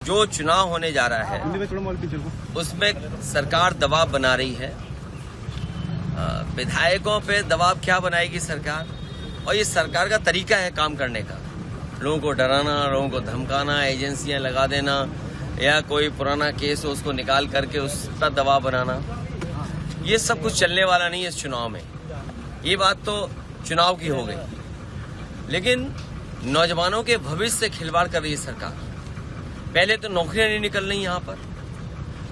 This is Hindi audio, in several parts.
जो चुनाव होने जा रहा है उसमें सरकार दबाव बना रही है। विधायकों पे दबाव क्या बनाएगी सरकार, और ये सरकार का तरीका है काम करने का। लोगों को डराना, लोगों को धमकाना, एजेंसियां लगा देना, या कोई पुराना केस हो उसको निकाल करके उस पर दबाव बनाना, ये सब कुछ चलने वाला नहीं है इस चुनाव में। ये बात तो चुनाव की हो गई, लेकिन नौजवानों के भविष्य से खिलवाड़ कर रही है सरकार। पहले तो नौकरियां नहीं निकल रही यहाँ पर,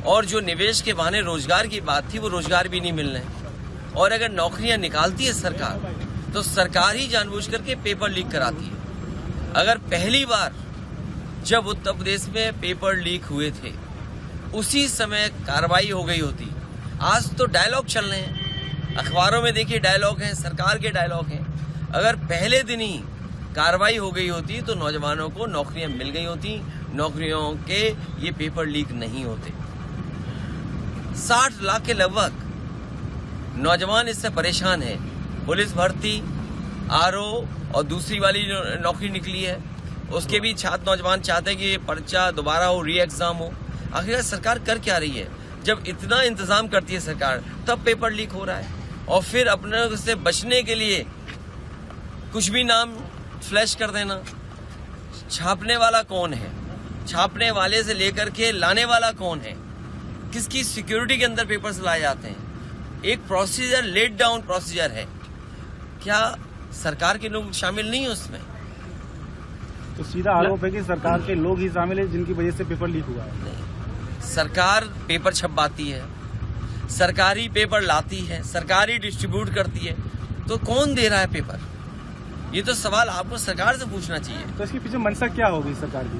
और जो निवेश के बहाने रोजगार की बात थी वो रोजगार भी नहीं मिल रहे। और अगर नौकरियां निकालती है सरकार तो सरकार ही जानबूझ करके पेपर लीक कराती है। अगर पहली बार जब उत्तर प्रदेश में पेपर लीक हुए थे उसी समय कार्रवाई हो गई होती। आज तो डायलॉग चल रहे हैं, अखबारों में देखिए डायलॉग हैं, सरकार के डायलॉग हैं। अगर पहले दिन ही कार्रवाई हो गई होती तो नौजवानों को नौकरियां मिल गई होती, नौकरियों के ये पेपर लीक नहीं होते। 60 लाख के लगभग नौजवान इससे परेशान है। पुलिस भर्ती, आरओ और दूसरी वाली नौकरी निकली है, उसके भी छात्र नौजवान चाहते हैं कि ये पर्चा दोबारा हो, री एग्जाम हो। आखिर सरकार कर क्या रही है? जब इतना इंतजाम करती है सरकार तब पेपर लीक हो रहा है, और फिर अपने से बचने के लिए कुछ भी नाम फ्लैश कर देना। छापने वाला कौन है? छापने वाले से लेकर के लाने वाला कौन है? किसकी सिक्योरिटी के अंदर पेपर्स लाए जाते हैं? एक प्रोसीजर, लेट डाउन प्रोसीजर है। क्या सरकार के लोग शामिल नहीं है उसमें? तो सीधा आरोप है कि सरकार के लोग ही शामिल है जिनकी वजह से पेपर लीक हुआ है। नहीं, सरकार पेपर छपवाती है, सरकारी पेपर लाती है, सरकारी डिस्ट्रीब्यूट करती है, तो कौन दे रहा है पेपर? ये तो सवाल आपको सरकार से पूछना चाहिए। तो इसके पीछे मंशा क्या होगी सरकार की?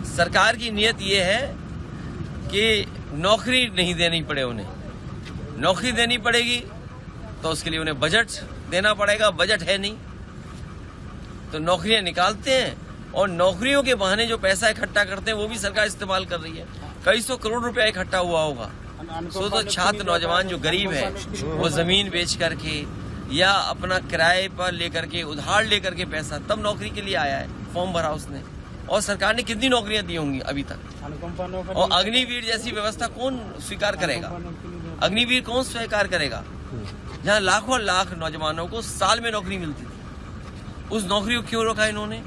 सरकार की नीयत ये है कि नौकरी नहीं देनी पड़े उन्हें। नौकरी देनी पड़ेगी तो उसके लिए उन्हें बजट देना पड़ेगा, बजट है नहीं तो नौकरियां निकालते हैं, और नौकरियों के बहाने जो पैसा इकट्ठा करते हैं वो भी सरकार इस्तेमाल कर रही है। कई सौ करोड़ रुपया इकट्ठा हुआ होगा। तो छात्र नौजवान जो गरीब है वो जमीन बेच करके या अपना किराए पर लेकर के, उधार लेकर के पैसा, तब नौकरी के लिए आया है, फॉर्म भरा उसने। और सरकार ने कितनी नौकरियां दी होंगी अभी तक? और अग्निवीर जैसी व्यवस्था कौन स्वीकार करेगा? अग्निवीर कौन स्वीकार करेगा? जहां लाखों लाख नौजवानों को साल में नौकरी मिलती थी, उस नौकरी को क्यों रोका इन्होंने?